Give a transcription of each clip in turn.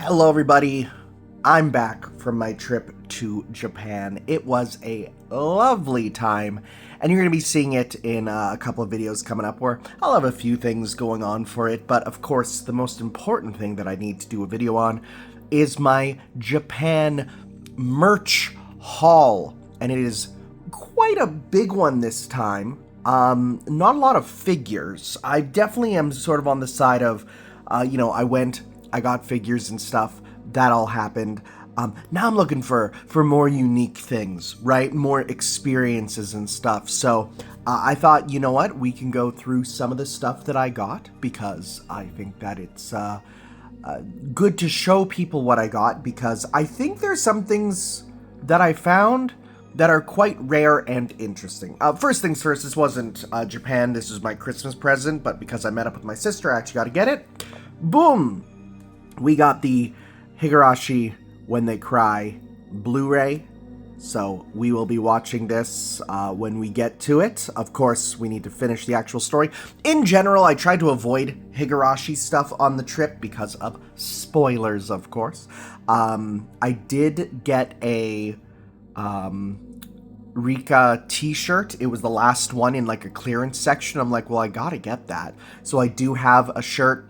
Hello everybody, I'm back from my trip to Japan. It was a lovely time, and you're going to be seeing it in a couple of videos coming up where I'll have a few things going on for it, but of course the most important thing that I need to do a video on is my Japan merch haul, and it is quite a big one this time. Not a lot of figures. I definitely am sort of on the side of, I got figures and stuff. That all happened. Now I'm looking for more unique things, right? More experiences and stuff. So I thought, you know what? We can go through some of the stuff that I got because I think that it's good to show people what I got, because I think there's some things that I found that are quite rare and interesting. First things first, this wasn't Japan. This was my Christmas present, but because I met up with my sister, I actually got to get it. Boom! We got the Higurashi When They Cry Blu-ray, so we will be watching this when we get to it. Of course, we need to finish the actual story. In general, I tried to avoid Higurashi stuff on the trip because of spoilers, of course. I did get a Rika t-shirt. It was the last one in like a clearance section. I'm like, well, I gotta get that. So I do have a shirt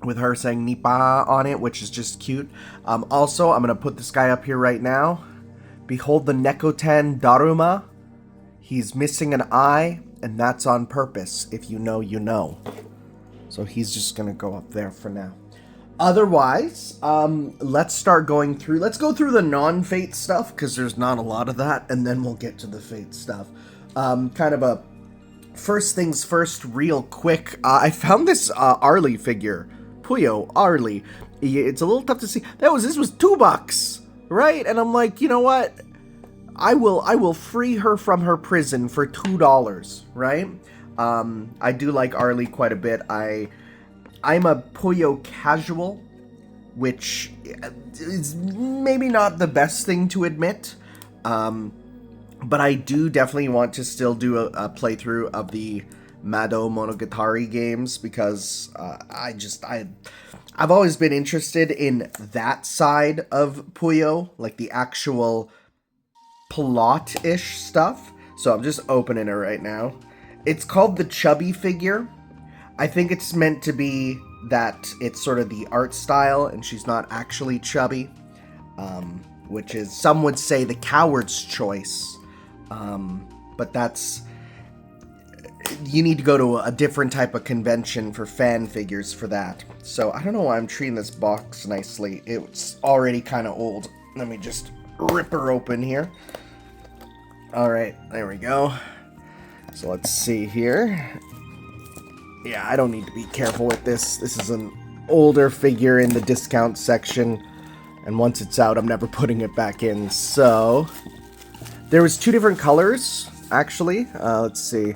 with her saying Nippa on it, which is just cute. Also, I'm gonna put this guy up here right now. Behold the Neco-Tan Daruma. He's missing an eye, and that's on purpose. If you know, you know. So he's just gonna go up there for now. Otherwise, let's start going through. Let's go through the non-Fate stuff, because there's not a lot of that, and then we'll get to the Fate stuff. Kind of a first things first, real quick. I found this Arlie figure, Puyo Arlie. It's a little tough to see. This was $2, right? And I'm like, you know what? I will free her from her prison for $2, right? I do like Arlie quite a bit. I'm a Puyo casual, which is maybe not the best thing to admit, but I do definitely want to still do a playthrough of the Mado Monogatari games, because I've always been interested in that side of Puyo, like the actual plot-ish stuff. So I'm just opening it right now. It's called the Chubby figure. I think it's meant to be that it's sort of the art style and she's not actually chubby, which is, some would say, the coward's choice. But that's, you need to go to a different type of convention for fan figures for that. So I don't know why I'm treating this box nicely. It's already kind of old. Let me just rip her open here. All right, there we go. So let's see here. Yeah, I don't need to be careful with this. This is an older figure in the discount section, and once it's out, I'm never putting it back in. So there was two different colors, actually. Let's see.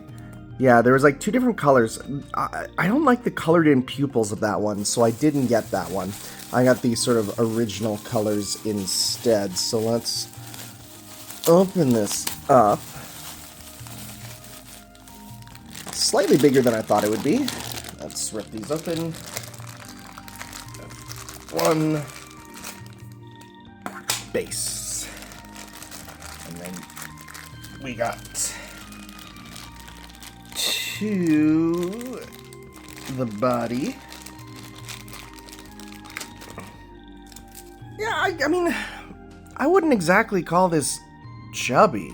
Yeah, there was like two different colors. I don't like the colored in pupils of that one, so I didn't get that one. I got these sort of original colors instead. So let's open this up. Slightly bigger than I thought it would be. Let's rip these open. One base. And then we got two, the body. Yeah, I mean, I wouldn't exactly call this chubby.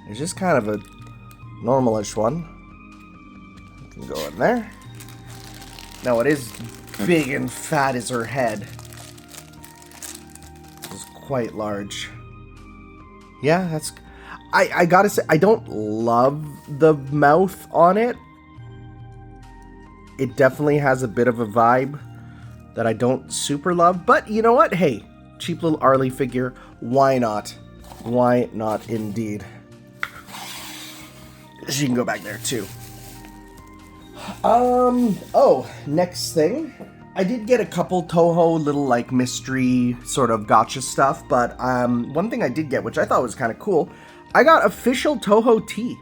It's just kind of a normalish one. Can go in there. Now it is big and fat as her head. It's quite large. Yeah, that's... I gotta say, I don't love the mouth on it. It definitely has a bit of a vibe that I don't super love. But you know what? Hey, cheap little Arlie figure. Why not? Why not indeed? She can go back there too. Oh, next thing. I did get a couple Toho little, like, mystery sort of gotcha stuff, but, one thing I did get, which I thought was kind of cool, I got official Toho tea.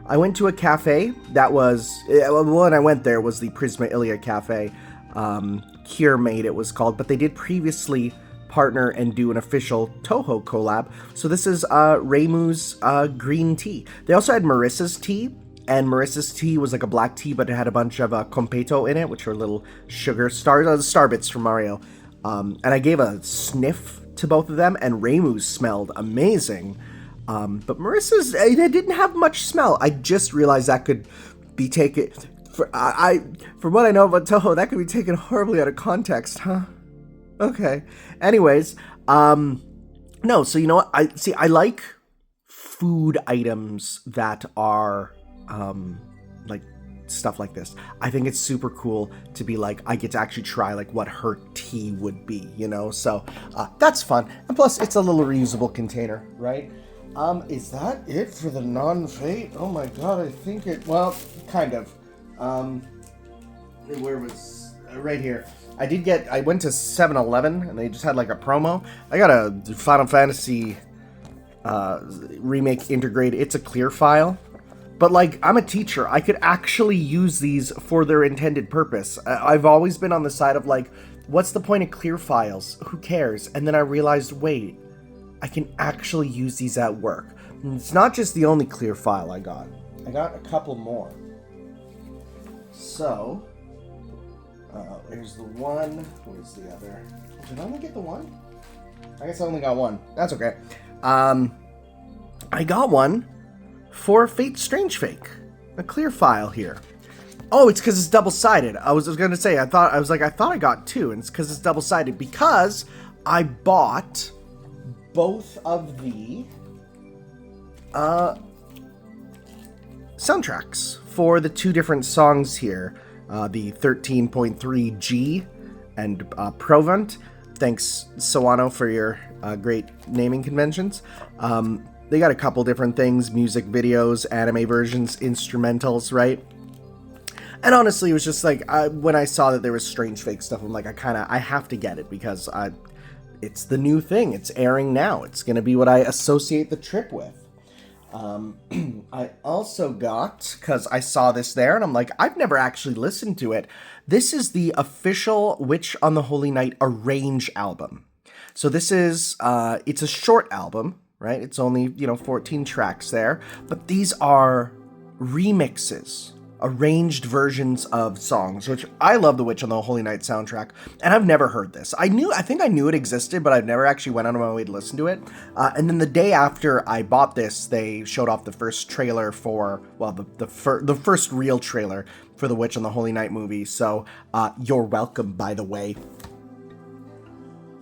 I went to a cafe that was, when I went there, was the Prisma Ilia Cafe. Cure Made, it was called, but they did previously partner and do an official Toho collab. So this is Reimu's green tea. They also had Marissa's tea, and Marissa's tea was like a black tea, but it had a bunch of Competo in it, which are little sugar stars, star bits from Mario. And I gave a sniff to both of them, and Reimu's smelled amazing. But Marissa's, it didn't have much smell. I just realized that could be taken, from what I know about Toho, that could be taken horribly out of context, huh? Okay. Anyways, no, so you know what? I like food items that are, like, stuff like this. I think it's super cool to be like, I get to actually try like what her tea would be, you know? So, that's fun. And plus, it's a little reusable container, right? Is that it for the non-fate? Oh my god, I think it, well, kind of. Where was, right here. I went to 7-Eleven, and they just had like a promo. I got a Final Fantasy Remake Integrated. It's a clear file. But like, I'm a teacher. I could actually use these for their intended purpose. I've always been on the side of like, what's the point of clear files? Who cares? And then I realized, wait, I can actually use these at work. And it's not just the only clear file I got. I got a couple more. So, here's the one. Where's the other? Did I only get the one? I guess I only got one. That's okay. I got one for Fate Strange Fake. A clear file here. Oh, it's because it's double-sided. I was going to say, I thought I got two, and it's because it's double-sided because I bought both of the soundtracks for the two different songs here. The 13.3G and Provant. Thanks, Sawano, for your great naming conventions. They got a couple different things, music videos, anime versions, instrumentals, right? And honestly, it was just like, when I saw that there was Strange Fake stuff, I'm like, I have to get it because it's the new thing. It's airing now. It's going to be what I associate the trip with. I also got, because I saw this there, and I'm like, I've never actually listened to it. This is the official Witch on the Holy Night Arrange album. So this is, it's a short album, right? It's only, 14 tracks there. But these are remixes, arranged versions of songs, which I love the Witch on the Holy Night soundtrack, and I've never heard this. I think I knew it existed, but I've never actually went out of my way to listen to it. And then the day after I bought this, they showed off the first trailer for, well, the first real trailer for the Witch on the Holy Night movie. So, you're welcome, by the way.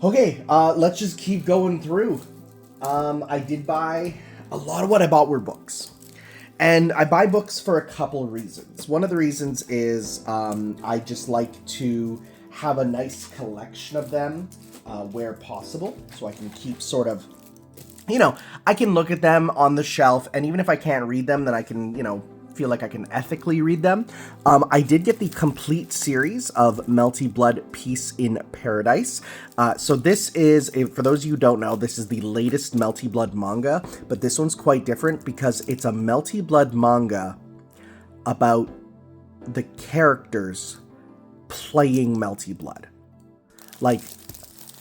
Okay, let's just keep going through. I did buy, a lot of what I bought were books. And I buy books for a couple reasons. One of the reasons is I just like to have a nice collection of them where possible. So I can keep sort of, I can look at them on the shelf. And even if I can't read them, then I can, feel like I can ethically read them. I did get the complete series of Melty Blood Peace in Paradise. So this is, for those of you who don't know, this is the latest Melty Blood manga, but this one's quite different because it's a Melty Blood manga about the characters playing Melty Blood. Like,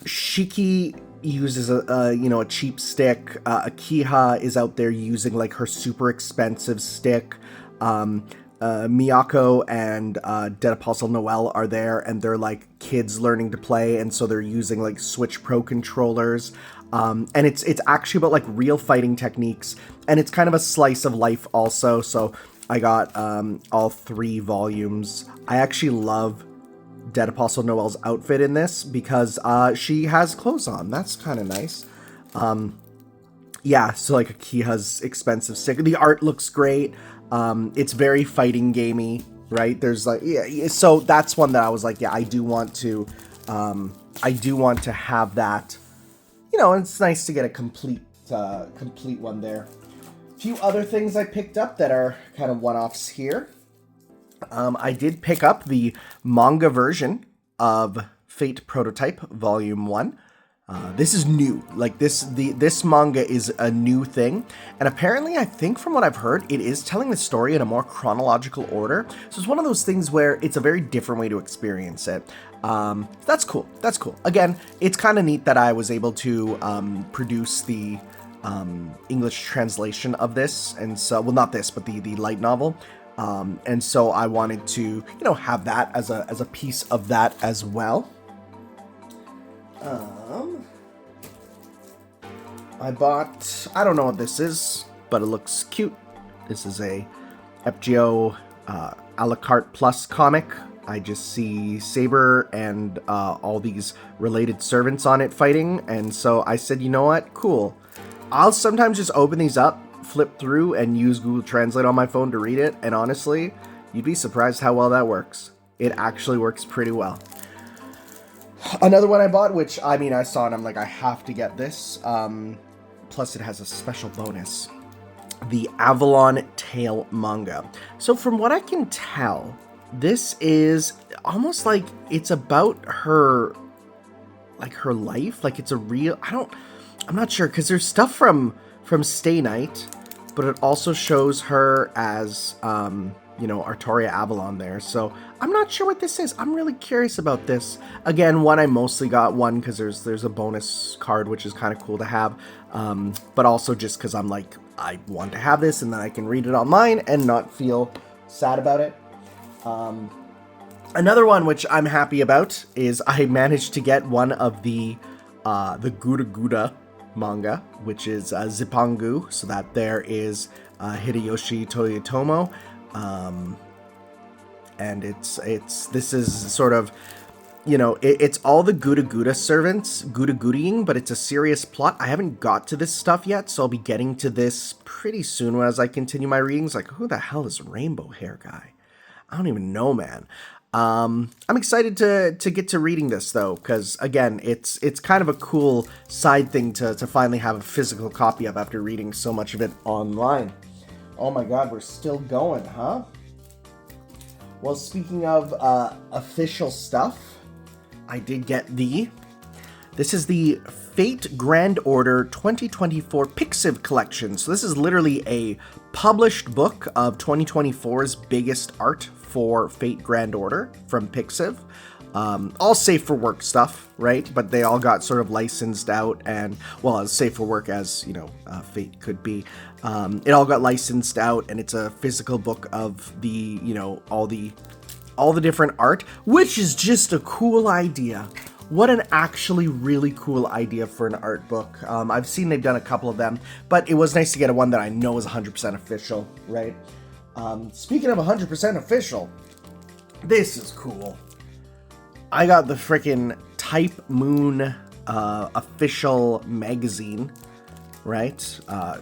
Shiki uses a cheap stick. Akiha is out there using like her super expensive stick. Miyako and Dead Apostle Noel are there, and they're like kids learning to play, and so they're using like Switch Pro controllers. And it's actually about like real fighting techniques, and it's kind of a slice of life also. So I got all 3 volumes. I actually love Dead Apostle Noel's outfit in this because she has clothes on. That's kind of nice. Yeah, so like Akiha's expensive stick. The art looks great. It's very fighting gamey, right? There's like, yeah, so that's one that I was like, yeah, I do want to have that, it's nice to get a complete one there. A few other things I picked up that are kind of one-offs here. I did pick up the manga version of Fate Prototype Volume 1. This is new. Like this manga is a new thing, and apparently, I think from what I've heard, it is telling the story in a more chronological order. So it's one of those things where it's a very different way to experience it. That's cool. That's cool. Again, it's kind of neat that I was able to produce the English translation of this, and so, well, not this, but the light novel. And so I wanted to, have that as a piece of that as well. I bought, I don't know what this is, but it looks cute. This is a FGO a la carte plus comic. I just see Saber and all these related servants on it fighting, and so I said, you know what, cool. I'll sometimes just open these up, flip through, and use Google Translate on my phone to read it, and honestly, you'd be surprised how well that works. It actually works pretty well. Another one I bought, which, I saw and I'm like, I have to get this. Plus, it has a special bonus. The Avalon Tale manga. So from what I can tell, this is almost like it's about her, like her life. Like it's a real, I'm not sure, because there's stuff from Stay Night, but it also shows her as, Artoria Avalon there. So I'm not sure what this is. I'm really curious about this. Again, I mostly got one because there's a bonus card, which is kind of cool to have. But also just because I'm like, I want to have this and then I can read it online and not feel sad about it. Another one which I'm happy about is I managed to get one of the Gura Gura manga, which is Zippangu. So that there is Hideyoshi Toyotomo. And this is sort of, it's all the Gura Gura servants Gura Guraing, but it's a serious plot. I haven't got to this stuff yet, so I'll be getting to this pretty soon as I continue my readings. Like, who the hell is Rainbow Hair Guy? I don't even know, man. I'm excited to get to reading this though, because again, it's kind of a cool side thing to finally have a physical copy of after reading so much of it online. Oh my god, we're still going, huh? Well, speaking of official stuff, I did get this is the Fate Grand Order 2024 Pixiv Collection. So this is literally a published book of 2024's biggest art for Fate Grand Order from Pixiv. All safe for work stuff, right? But they all got sort of licensed out and, well, as safe for work as, Fate could be. It all got licensed out and it's a physical book of the, all the different art, which is just a cool idea. What an actually really cool idea for an art book. I've seen they've done a couple of them, but it was nice to get one that I know is 100% official, right? Speaking of 100% official, this is cool. I got the frickin' Type Moon official magazine, right?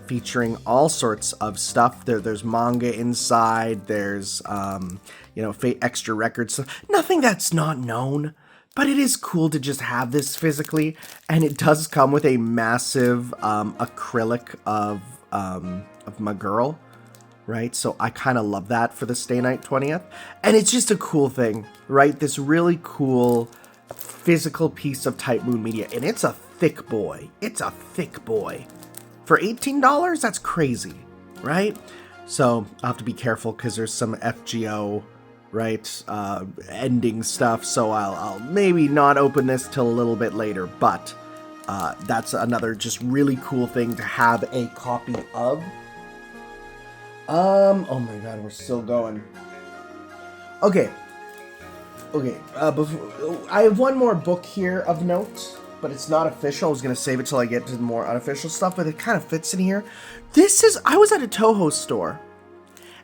Featuring all sorts of stuff. There's manga inside. There's, Fate Extra Records. Nothing that's not known. But it is cool to just have this physically. And it does come with a massive acrylic of my girl. Right? So I kind of love that for the Stay Night 20th. And it's just a cool thing, right? This really cool physical piece of Type Moon media. And it's a thick boy. It's a thick boy. For $18, that's crazy, right? So I'll have to be careful because there's some FGO, right, ending stuff. So I'll maybe not open this till a little bit later. But that's another just really cool thing to have a copy of. Oh my god, we're still going. Okay. Before, I have one more book here of note, but it's not official. I was going to save it till I get to the more unofficial stuff, but it kind of fits in here. I was at a Toho store,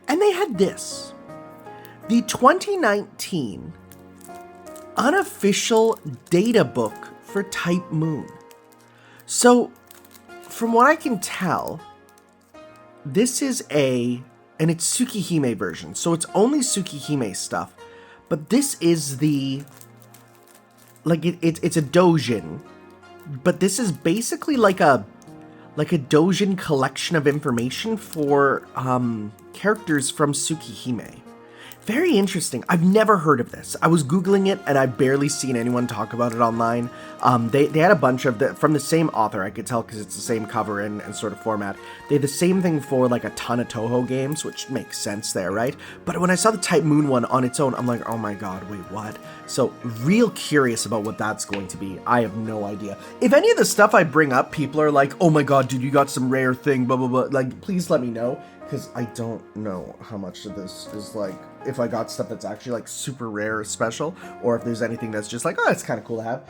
and they had this. The 2019 unofficial data book for Type Moon. So, from what I can tell, this is and it's Tsukihime version, so it's only Tsukihime stuff, but this is it's a doujin, but this is basically like a doujin collection of information for characters from Tsukihime. Very interesting. I've never heard of this. I was Googling it and I've barely seen anyone talk about it online. They had a bunch of from the same author, I could tell because it's the same cover and sort of format. They had the same thing for like a ton of Toho games, which makes sense there, right? But when I saw the Type Moon one on its own, I'm like, oh my god, wait, what? So real curious about what that's going to be. I have no idea. If any of the stuff I bring up, people are like, oh my god, dude, you got some rare thing, blah, blah, blah. Like, please let me know. Because I don't know how much of this is like, if I got stuff that's actually like super rare or special, or if there's anything that's just like, oh, it's kind of cool to have.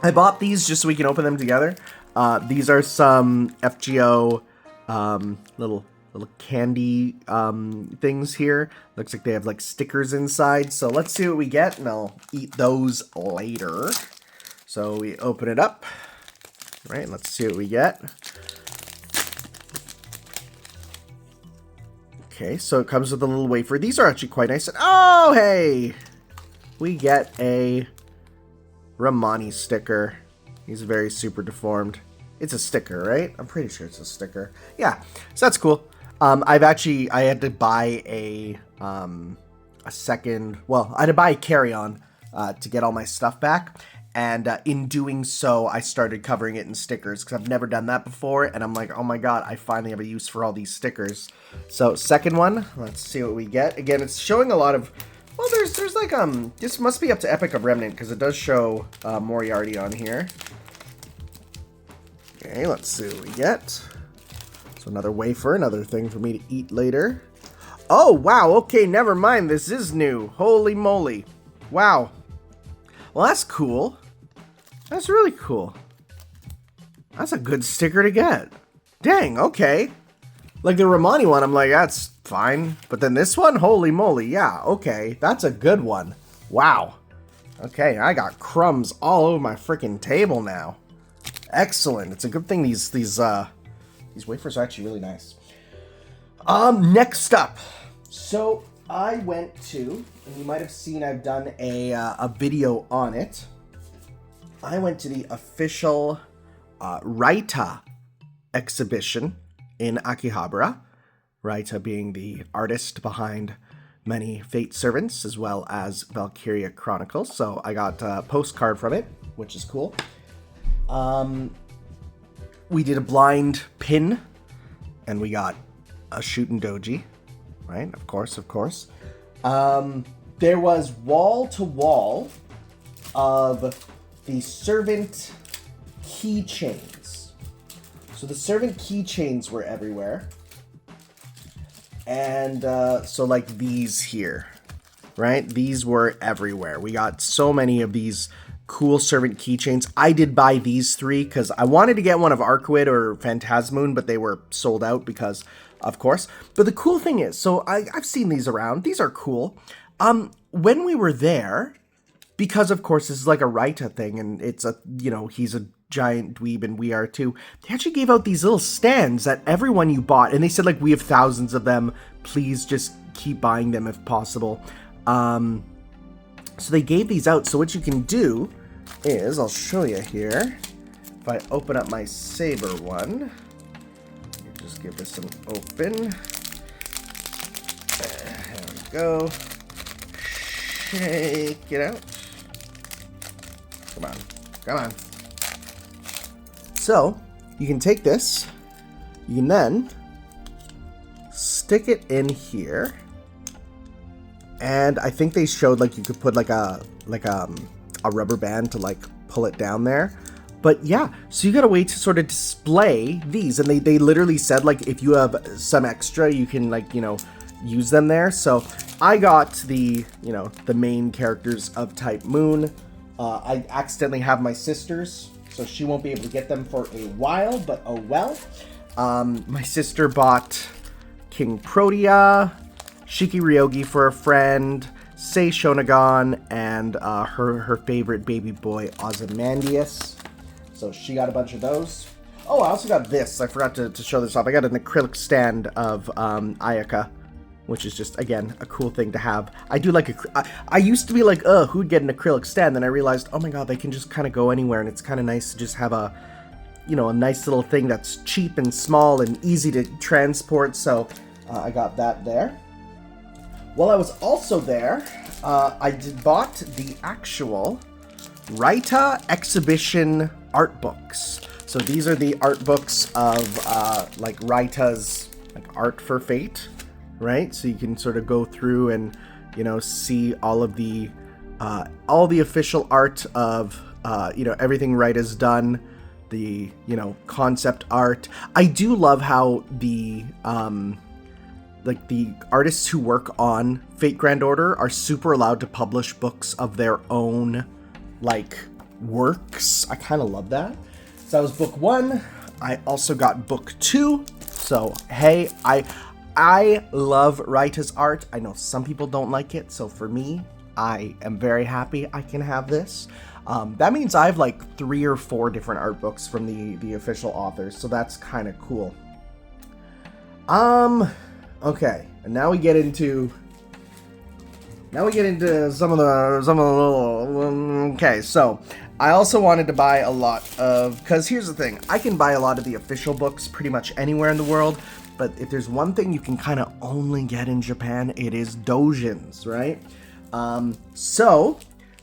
I bought these just so we can open them together. These are some FGO little candy things here. Looks like they have like stickers inside. So let's see what we get, and I'll eat those later. So we open it up. Right, let's see what we get. Okay, so it comes with a little wafer. These are actually quite nice. And oh, hey! We get a Romani sticker. He's very super deformed. It's a sticker, right? I'm pretty sure it's a sticker. Yeah, so that's cool. I had to buy a second, well, I had to buy a carry-on to get all my stuff back. And in doing so, I started covering it in stickers because I've never done that before. And I'm like, oh my god, I finally have a use for all these stickers. So second one, let's see what we get. Again, it's showing a lot of, well, there's like, this must be up to Epic of Remnant because it does show Moriarty on here. Okay, let's see what we get. So another wafer, another thing for me to eat later. Oh, wow, okay, never mind. This is new. Holy moly. Wow. Well, that's cool. That's really cool. That's a good sticker to get. Dang, okay. Like the Romani one, I'm like, that's fine. But then this one, holy moly, yeah, okay. That's a good one. Wow. Okay, I got crumbs all over my freaking table now. Excellent. It's a good thing these wafers are actually really nice. Next up. So I went to, and you might have seen I've done a video on it. I went to the official Raita exhibition in Akihabara. Raita being the artist behind many Fate Servants as well as Valkyria Chronicles. So I got a postcard from it, which is cool. We did a blind pin, and we got a shooting doji, right? Of course. There was wall-to-wall of the servant keychains. So the servant keychains were everywhere. And so like these here, right? These were everywhere. We got so many of these cool servant keychains. I did buy these 3 because I wanted to get one of Arcuid or Phantasmoon, but they were sold out because, of course. But the cool thing is, so I've seen these around. These are cool. When we were there, because of course this is like a Raita thing, and it's a, you know, he's a giant dweeb and we are too. They actually gave out these little stands that everyone you bought, and they said like, we have thousands of them. Please just keep buying them if possible. So they gave these out. So what you can do is, I'll show you here. If I open up my Saber one, just give this an open. There we go. Shake it out. Come on. So you can take this. You can then stick it in here. And I think they showed like you could put like a rubber band to like pull it down there. But yeah, so you got a way to sort of display these, and they literally said like if you have some extra, you can like, you know, use them there. So I got the, you know, the main characters of Type Moon. I accidentally have my sisters, so she won't be able to get them for a while, but oh well. My sister bought King Protea, Shiki Ryogi for a friend, Sei Shonagon, and her favorite baby boy, Ozymandias. So she got a bunch of those. Oh, I also got this. I forgot to show this off. I got an acrylic stand of Ayaka, which is just, again, a cool thing to have. I do like, I used to be like, who'd get an acrylic stand? Then I realized, oh my god, they can just kind of go anywhere, and it's kind of nice to just have a, you know, a nice little thing that's cheap and small and easy to transport. So I got that there. While I was also there, bought the actual Raita exhibition art books. So these are the art books of like Raita's like art for Fate, right? So you can sort of go through and, you know, see all the official art of you know, everything Raita's done, the, you know, concept art. I do love how the like the artists who work on Fate Grand Order are super allowed to publish books of their own like works. I kind of love that. So that was book 1. I also got book 2. So hey, I love Raita's art. I know some people don't like it, so for me, I am very happy I can have this. That means I have like 3 or 4 different art books from the official authors, so that's kind of cool. Okay, and now we get into some of the little. Okay, so I also wanted to buy a lot of, because here's the thing, I can buy a lot of the official books pretty much anywhere in the world, but if there's one thing you can kind of only get in Japan, it is doujins, right? So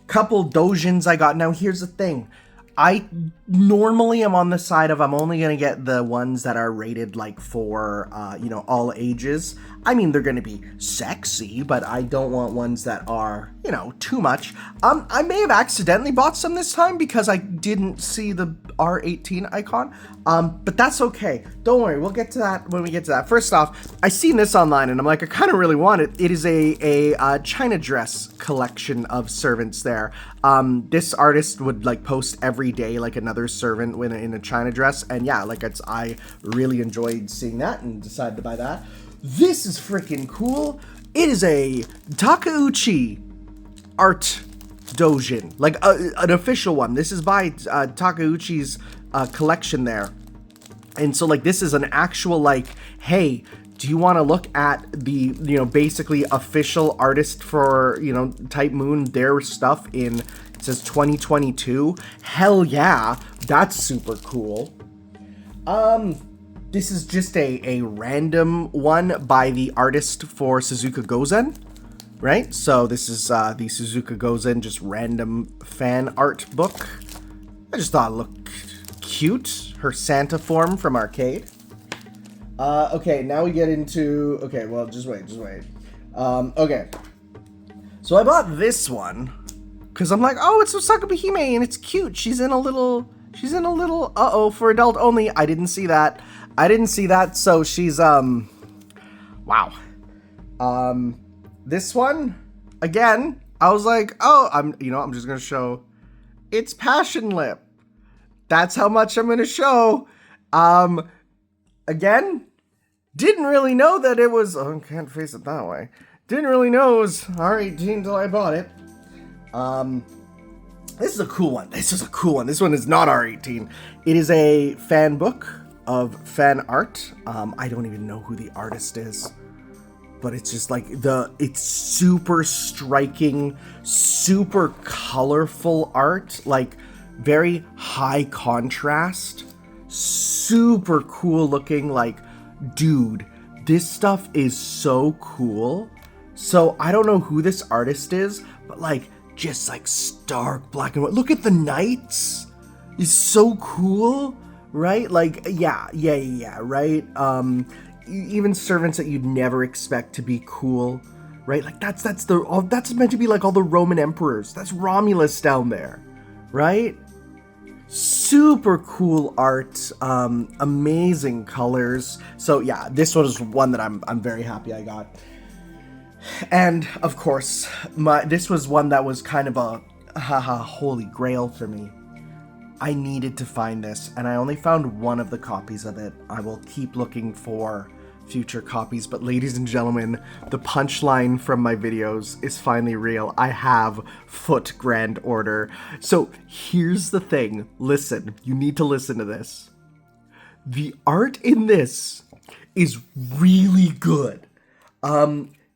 couple doujins I got. Now here's the thing, I normally am on the side of I'm only going to get the ones that are rated like for, you know, all ages. I mean, they're going to be sexy, but I don't want ones that are, you know, too much. I may have accidentally bought some this time because I didn't see the R18 icon, but that's okay. Don't worry, we'll get to that when we get to that. First off, I seen this online and I'm like, I kind of really want it. It is a China dress collection of servants there. This artist would like post every day like another servant in a China dress, and yeah, like I really enjoyed seeing that and decided to buy that. This is freaking cool. It is a Takeuchi art doujin, like an official one. This is by Takeuchi's collection there, and so like this is an actual like, hey, do you want to look at the, you know, basically official artist for, you know, Type Moon, their stuff in, it says 2022. Hell yeah, that's super cool. This is just a random one by the artist for Suzuka Gozen, right? So this is the Suzuka Gozen just random fan art book. I just thought it looked cute. Her Santa form from Arcade. Okay, now we get into, okay, well, just wait. Okay. So I bought this one because I'm like, oh, it's Osaka Hime and it's cute. She's in a little, uh-oh, for adult only. I didn't see that. So she's, wow. This one, again, I was like, oh, I'm just going to show, it's Passion Lip. That's how much I'm going to show. Again, didn't really know that it was, oh, can't face it that way. Didn't really know it was R18 until I bought it. This is a cool one. This one is not R18. It is a fan book of fan art. I don't even know who the artist is, but it's just like it's super striking, super colorful art, like very high contrast, super cool looking. Like, dude, this stuff is so cool. So I don't know who this artist is, but like just like stark black and white. Look at the knights. It's so cool, right? Like, yeah, right? Even servants that you'd never expect to be cool, right? Like that's meant to be like all the Roman emperors. That's Romulus down there, right? Super cool art, amazing colors. So yeah, this one is one that I'm very happy I got. And of course, this was one that was kind of a holy grail for me. I needed to find this, and I only found one of the copies of it. I will keep looking for future copies, but ladies and gentlemen, the punchline from my videos is finally real. I have Foot Grand Order. So here's the thing. Listen, you need to listen to this. The art in this is really good.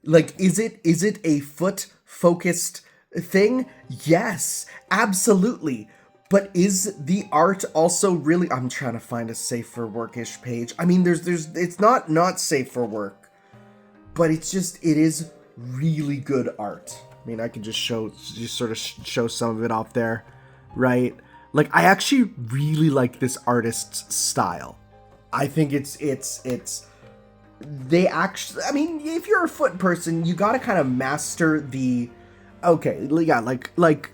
Like, is it a foot focused thing? Yes, absolutely. But is the art also really, I'm trying to find a safe for workish page. I mean, it's not safe for work, but it is really good art. I mean, I can just sort of show some of it off there, right? Like, I actually really like this artist's style. I think they actually, I mean, if you're a foot person, you gotta kind of master the, okay, yeah, like,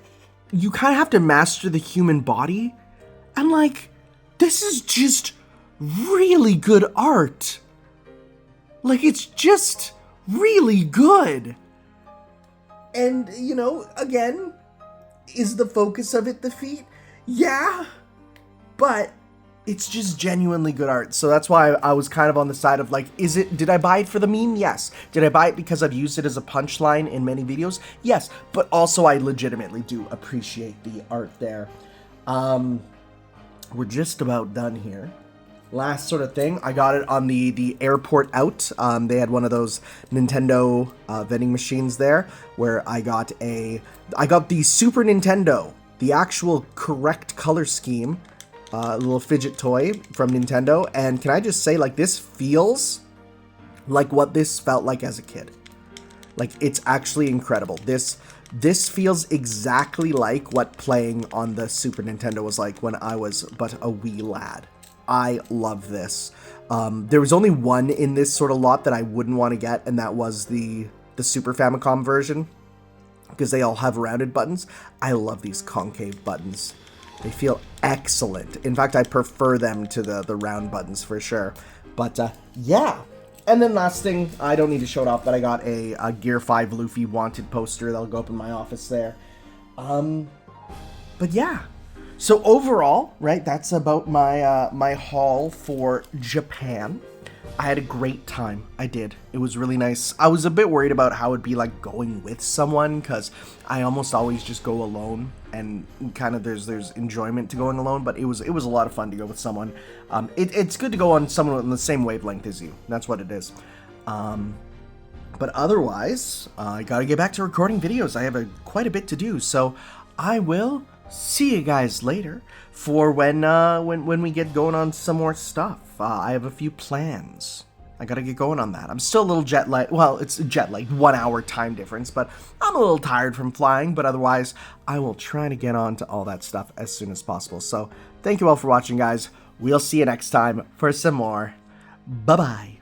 you kind of have to master the human body, and like, this is just really good art. Like, it's just really good. And, you know, again, is the focus of it the feet? Yeah, but it's just genuinely good art. So that's why I was kind of on the side of like, did I buy it for the meme? Yes. Did I buy it because I've used it as a punchline in many videos? Yes. But also I legitimately do appreciate the art there. We're just about done here. Last sort of thing, I got it on the airport out. They had one of those Nintendo vending machines there where I got the Super Nintendo, the actual correct color scheme, a little fidget toy from Nintendo. And can I just say, like, this feels like what this felt like as a kid. Like, it's actually incredible. This feels exactly like what playing on the Super Nintendo was like when I was but a wee lad. I love this. There was only one in this sort of lot that I wouldn't want to get, and that was the Super Famicom version, because they all have rounded buttons. I love these concave buttons. They feel excellent. In fact, I prefer them to the round buttons for sure. But yeah. And then last thing, I don't need to show it off, but I got a Gear 5 Luffy wanted poster that'll go up in my office there. But yeah. So overall, right, that's about my my haul for Japan. I had a great time. I did. It was really nice. I was a bit worried about how it'd be like going with someone, because I almost always just go alone, and kind of there's enjoyment to going alone, but it was a lot of fun to go with someone. It's good to go on someone on the same wavelength as you. That's what it is. But otherwise, I gotta get back to recording videos. I have quite a bit to do, so I will see you guys later for when we get going on some more stuff. I have a few plans. I gotta get going on that. I'm still a little jet lagged. Well, it's jet lagged, 1 hour time difference, but I'm a little tired from flying. But otherwise, I will try to get on to all that stuff as soon as possible. So thank you all for watching, guys. We'll see you next time for some more. Bye-bye.